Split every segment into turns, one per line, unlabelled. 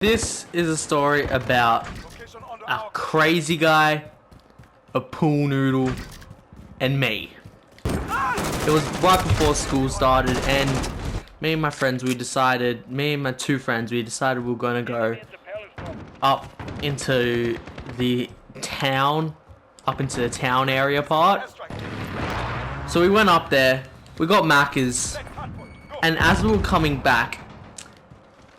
This is a story about a crazy guy, a pool noodle, and me. It was right before school started, and me and my two friends, we decided we were gonna go up into the town area part. So we went up there, we got Macca's, and as we were coming back,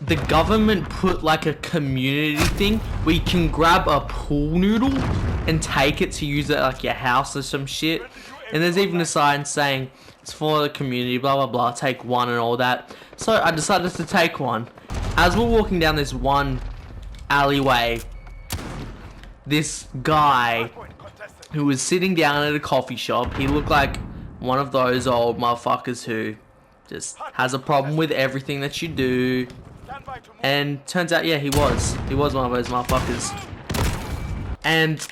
the government put like a community thing where you can grab a pool noodle and take it to use it at like your house or some shit. And there's even a sign saying it's for the community, blah blah blah, take one and all that. So I decided to take one. As we're walking down this one alleyway, this guy who was sitting down at a coffee shop, he looked like one of those old motherfuckers who just has a problem with everything that you do. And turns out, yeah, he was one of those motherfuckers. And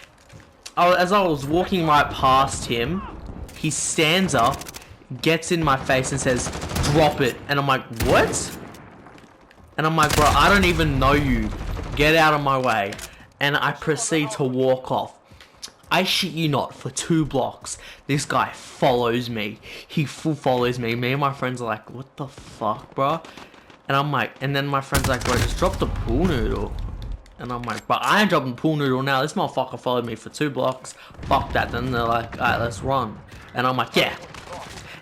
as I was walking right past him, he stands up, gets in my face and says, "Drop it." And I'm like, what? And I'm like, bro, I don't even know you. Get out of my way. And I proceed to walk off. I shit you not, for 2 blocks, this guy follows me. He full follows me. Me and my friends are like, what the fuck, bro? And I'm like, and then my friend's like, bro, just drop the pool noodle. And I'm like, but I ain't dropping the pool noodle now. This motherfucker followed me for 2 blocks. Fuck that. Then they're like, alright, let's run. And I'm like, yeah.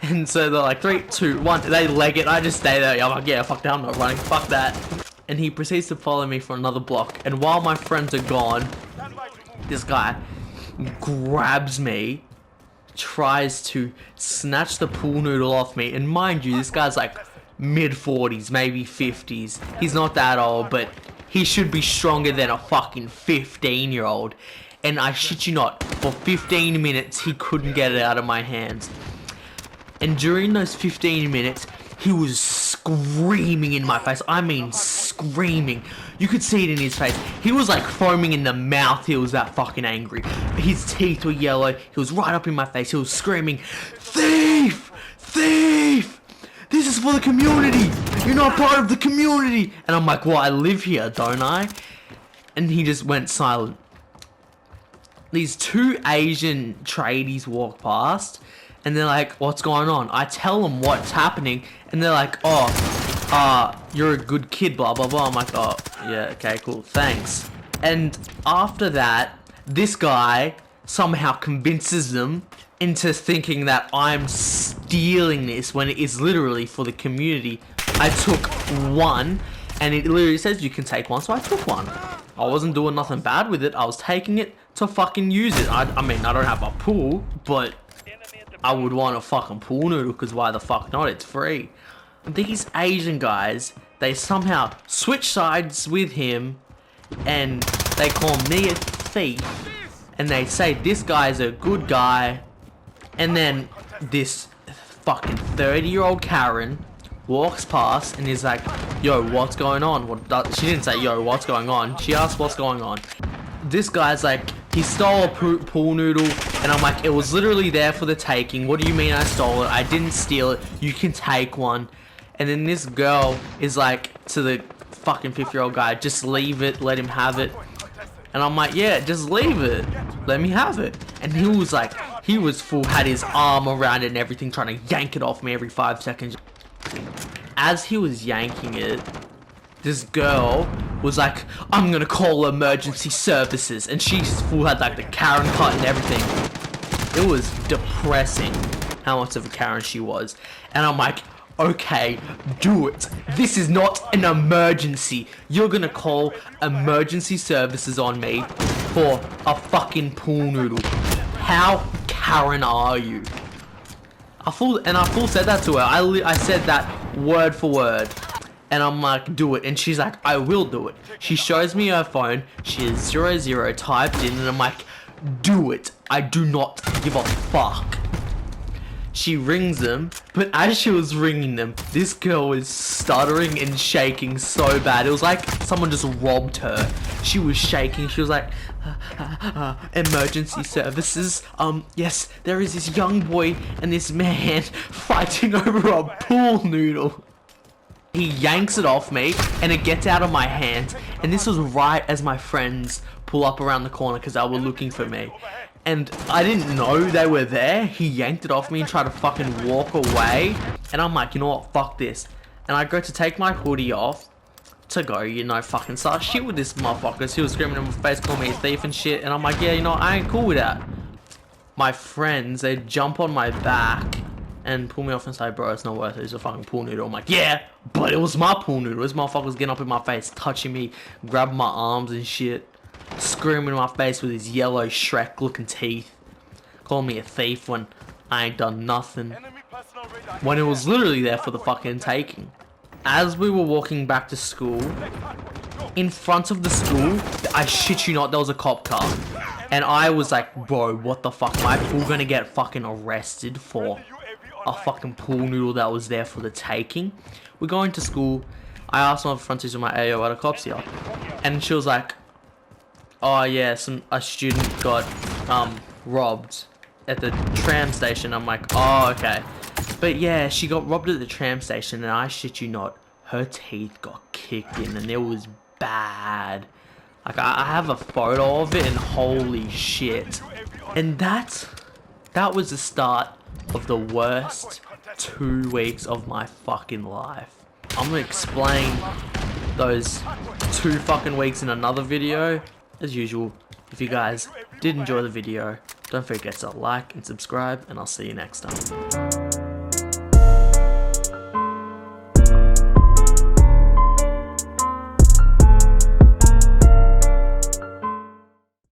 And so they're like, 3, 2, 1. They leg it. I just stay there. I'm like, yeah, fuck that. I'm not running. Fuck that. And he proceeds to follow me for another block. And while my friends are gone, this guy grabs me, tries to snatch the pool noodle off me. And mind you, this guy's like mid-40s, maybe 50s. He's not that old, but he should be stronger than a fucking 15-year-old. And I shit you not, for 15 minutes he couldn't get it out of my hands. And during those 15 minutes, he was screaming in my face. I mean screaming. You could see it in his face. He was like foaming in the mouth. He was that fucking angry. His teeth were yellow. He was right up in my face. He was screaming, "Thief! Thief! This is for the community! You're not part of the community!" And I'm like, well, I live here, don't I? And he just went silent. These 2 Asian tradies walk past, and they're like, what's going on? I tell them what's happening, and they're like, oh, you're a good kid, blah, blah, blah. I'm like, oh, yeah, okay, cool, thanks. And after that, this guy somehow convinces them into thinking that I'm stealing this when it is literally for the community. I took 1, and it literally says you can take 1, so I took 1. I wasn't doing nothing bad with it. I was taking it to fucking use it. I mean, I don't have a pool, but I would want a fucking pool noodle, because why the fuck not? It's free. These Asian guys, they somehow switch sides with him, and they call me a thief, and they say this guy's a good guy. And then this fucking 30-year-old Karen walks past and is like, yo, what's going on? She didn't say, yo, what's going on? She asked, what's going on? This guy's like, he stole a pool noodle. And I'm like, it was literally there for the taking. What do you mean I stole it? I didn't steal it. You can take one. And then this girl is like to the fucking 50-year-old guy, just leave it, let him have it. And I'm like, yeah, just leave it. Let me have it. And he was like, he was full, had his arm around it and everything, trying to yank it off me every 5 seconds. As he was yanking it, this girl was like, I'm gonna call emergency services. And she full had like the Karen cut and everything. It was depressing how much of a Karen she was. And I'm like, okay, do it. This is not an emergency. You're gonna call emergency services on me for a fucking pool noodle. How Karen are you? I full said that to her. I said that word for word. And I'm like, do it. And she's like, I will do it. She shows me her phone. She has 00 typed in, and I'm like, do it. I do not give a fuck. She rings them, but as she was ringing them, this girl was stuttering and shaking so bad. It was like someone just robbed her. She was shaking. She was like, emergency services. Yes, there is this young boy and this man fighting over a pool noodle. He yanks it off me and it gets out of my hand, and this was right as my friends pull up around the corner because they were looking for me. And I didn't know they were there. He yanked it off me and tried to fucking walk away. And I'm like, you know what, fuck this. And I go to take my hoodie off to go, you know, fucking start shit with this motherfucker. He was screaming in my face, calling me a thief and shit. And I'm like, yeah, you know, I ain't cool with that. My friends, they jump on my back and pull me off and say, bro, it's not worth it. It's a fucking pool noodle. I'm like, yeah, but it was my pool noodle. This motherfucker's getting up in my face, touching me, grabbing my arms and shit, screaming in my face with his yellow Shrek looking teeth, calling me a thief when I ain't done nothing, when it was literally there for the fucking taking. As we were walking back to school, in front of the school, I shit you not, there was a cop car. And I was like, bro, what the fuck? Am I gonna get fucking arrested for a fucking pool noodle that was there for the taking? We're going to school. I asked one of the front teachers of my AO at a cops here. And she was like, oh yeah, a student got robbed at the tram station. I'm like, oh, okay. But yeah, she got robbed at the tram station, and I shit you not, her teeth got kicked in, and it was bad. Like, I have a photo of it, and holy shit. And that was the start of the worst 2 weeks of my fucking life. I'm gonna explain those 2 fucking weeks in another video. As usual, if you guys did enjoy the video, don't forget to like and subscribe, and I'll see you next time.